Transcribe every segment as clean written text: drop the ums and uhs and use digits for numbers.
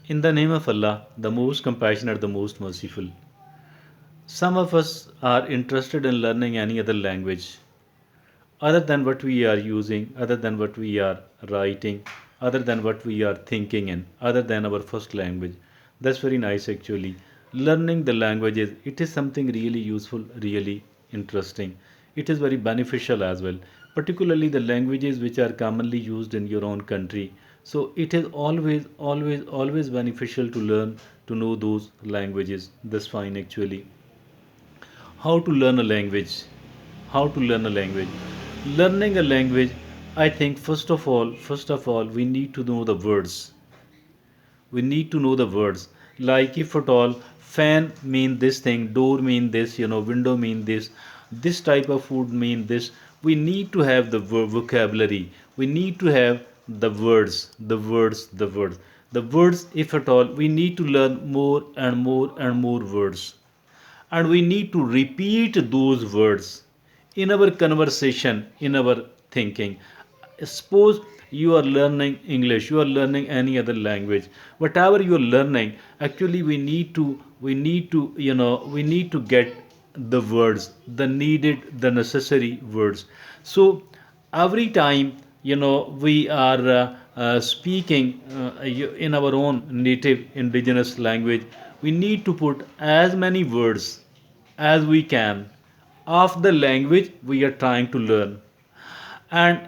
In the name of Allah, the most compassionate, the most merciful. Some of us are interested in learning any other language other than what we are using, other than what we are writing, other than what we are thinking in, other than our first language. That's very nice actually. Learning the languages, it is something really useful, really interesting. It is very beneficial as well, particularly the languages which are commonly used in your own country. So it is always beneficial to learn to know those languages. That's fine actually. How to learn a language? How to learn a language? Learning a language, I think first of all we need to know the words. We need to know the words, like if at all fan mean this thing, door mean this, window mean this type of food mean this. We need to have the vocabulary. We need to have the words. If at all we need to learn more and more and more words, and we need to repeat those words in our conversation, in our thinking. Suppose you are learning English, you are learning any other language, whatever you are learning, actually we need to get the words, the needed, the necessary words. So every time we are speaking in our own native indigenous language, we need to put as many words as we can of the language we are trying to learn, and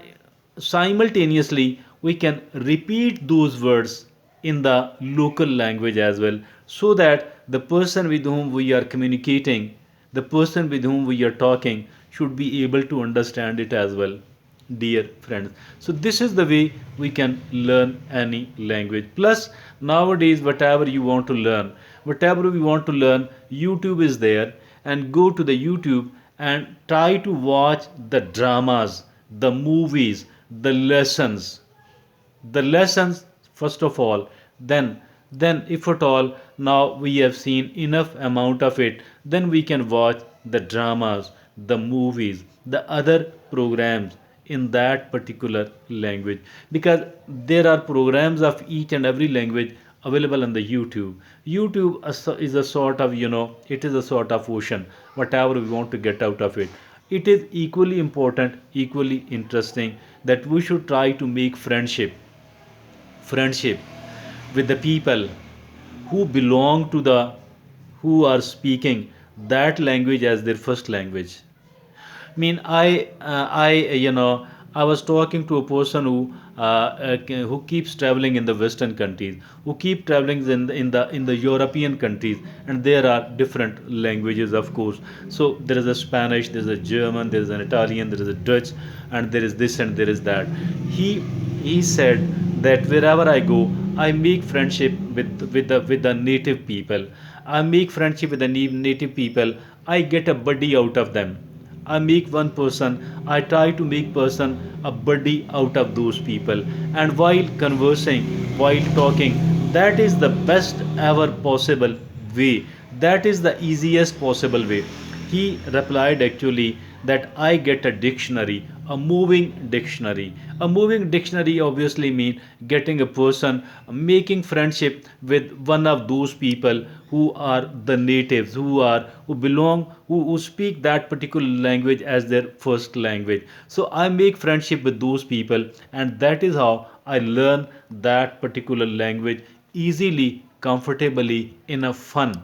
simultaneously we can repeat those words in the local language as well, so that the person with whom we are communicating, the person with whom we are talking, should be able to understand it as well, dear friends. So this is the way we can learn any language. Plus, nowadays, whatever we want to learn, YouTube is there, and go to the YouTube and try to watch the dramas, the movies, the lessons first of all. Then if at all now we have seen enough amount of it, then we can watch the dramas, the movies, the other programs in that particular language, because there are programs of each and every language available on the YouTube. Is a sort of, it is a sort of ocean. Whatever we want to get out of it, it is equally important, equally interesting, that we should try to make friendship with the people who belong to the who are speaking that language as their first language. Mean I was talking to a person who keeps traveling in the Western countries, who keep traveling in the European countries, and there are different languages, of course. So there is a Spanish, there is a German, there is an Italian, there is a Dutch, and there is this and there is that. He said that wherever I go, I make friendship with the native people. I make friendship with the native people. I get a buddy out of them. I make one person, I try to make person a buddy out of those people. And while conversing, while talking, that is the best ever possible way. That is the easiest possible way. He replied actually that I get a dictionary, a moving dictionary. A moving dictionary obviously mean getting a person, making friendship with one of those people who are the natives, who belong, who speak that particular language as their first language. So I make friendship with those people, and that is how I learn that particular language easily, comfortably, in a fun.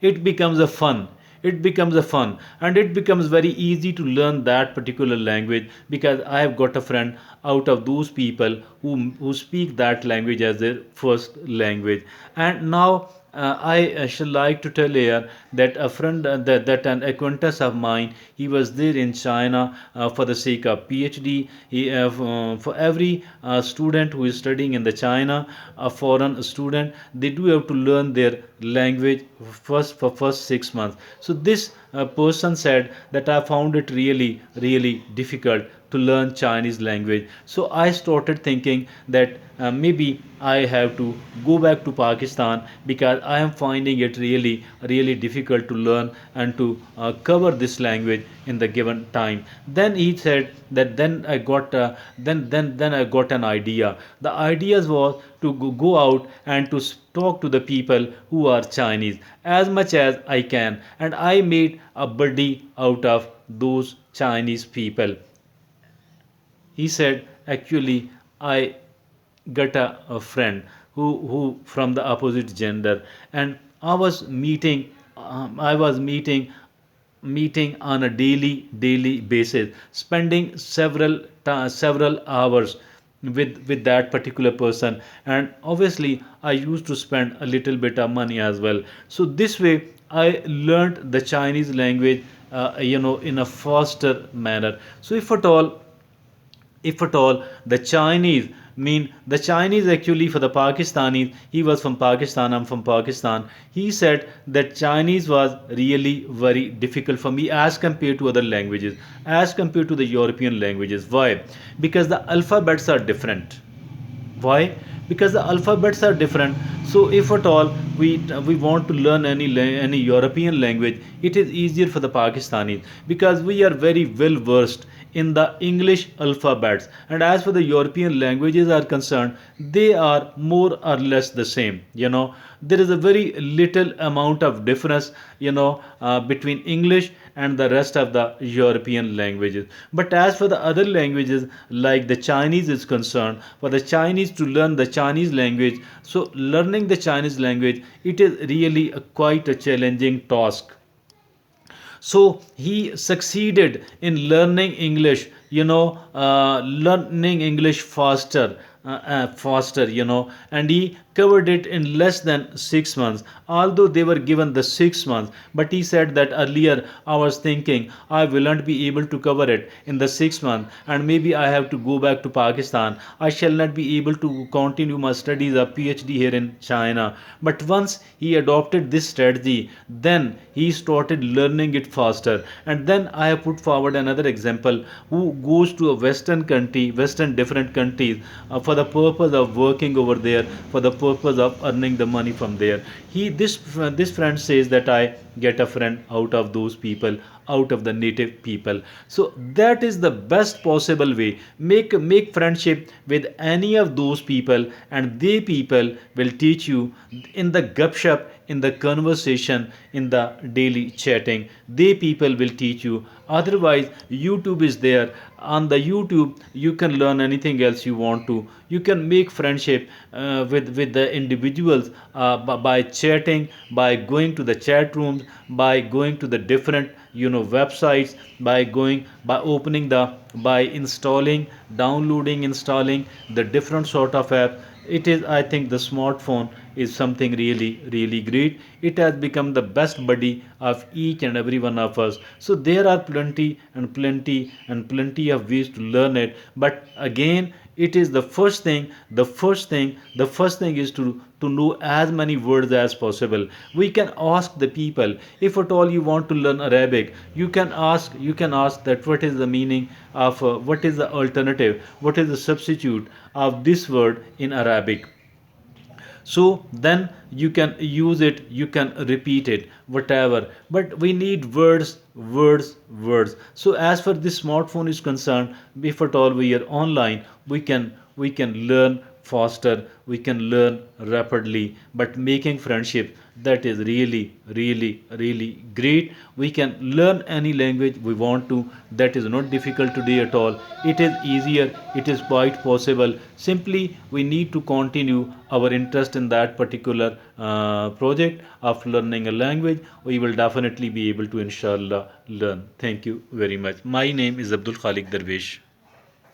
It becomes a fun. It becomes a fun, and it becomes very easy to learn that particular language, because I have got a friend out of those people who speak that language as their first language. And now I should like to tell here that a friend, that an acquaintance of mine, he was there in China for the sake of PhD. For every student who is studying in the China, a foreign student, they do have to learn their language first 6 months. So this person said that I found it really difficult to learn Chinese language. So I started thinking that maybe I have to go back to Pakistan because I am finding it really difficult to learn and to cover this language in the given time. Then he said that then I got an idea. The ideas was to go out and to talk to the people who are Chinese as much as I can, and I made a buddy out of those Chinese people. He said, actually, I got a friend who from the opposite gender, and I was meeting on a daily basis, spending several hours with that particular person, and obviously I used to spend a little bit of money as well. So this way I learned the Chinese language in a faster manner. So if at all the Chinese mean the Chinese actually for the Pakistanis, he was from Pakistan, I'm from Pakistan. He said that Chinese was really very difficult for me as compared to other languages, as compared to the European languages. Why? Because the alphabets are different. Why? Because the alphabets are different. So if at all we want to learn any European language, it is easier for the Pakistanis because we are very well versed in the English alphabets. And as for the European languages are concerned, they are more or less the same. There is a very little amount of difference, between English and the rest of the European languages. But as for the other languages, like the Chinese is concerned, for the Chinese to learn the Chinese language, so learning the Chinese language, it is really quite a challenging task. So he succeeded in learning English faster, and he covered it in less than 6 months, although they were given the 6 months. But he said that earlier I was thinking I will not be able to cover it in the 6 months, and maybe I have to go back to Pakistan. I shall not be able to continue my studies of PhD here in China. But once he adopted this strategy, then he started learning it faster. And then I have put forward another example who goes to a Western country, Western different countries, for the purpose of working over there, for the purpose of earning the money from there. This friend says that I get a friend out of those people, out of the native people. So that is the best possible way. Make friendship with any of those people, and they people will teach you in the gupshup, in the conversation, in the daily chatting. They people will teach you. Otherwise, YouTube is there. On the YouTube, you can learn anything else you want to. You can make friendship with the individuals by chatting, by going to the chat rooms, by going to the different websites, by opening by installing, downloading, installing the different sort of app. It is, I think, the smartphone is something really great. It has become the best buddy of each and every one of us. So there are plenty of ways to learn it. But again, it is the first thing is to know as many words as possible. We can ask the people, if at all you want to learn Arabic, you can ask that what is the meaning of what is the alternative, what is the substitute of this word in Arabic. So then you can use it, you can repeat it, whatever. But we need words. So as far this smartphone is concerned, if at all we are online, we can learn faster, we can learn rapidly. But making friendship, that is really great. We can learn any language we want to. That is not difficult today at all. It is easier, it is quite possible. Simply we need to continue our interest in that particular project of learning a language. We will definitely be able to inshallah learn. Thank you very much. My name is Abdul Khaliq Darwish.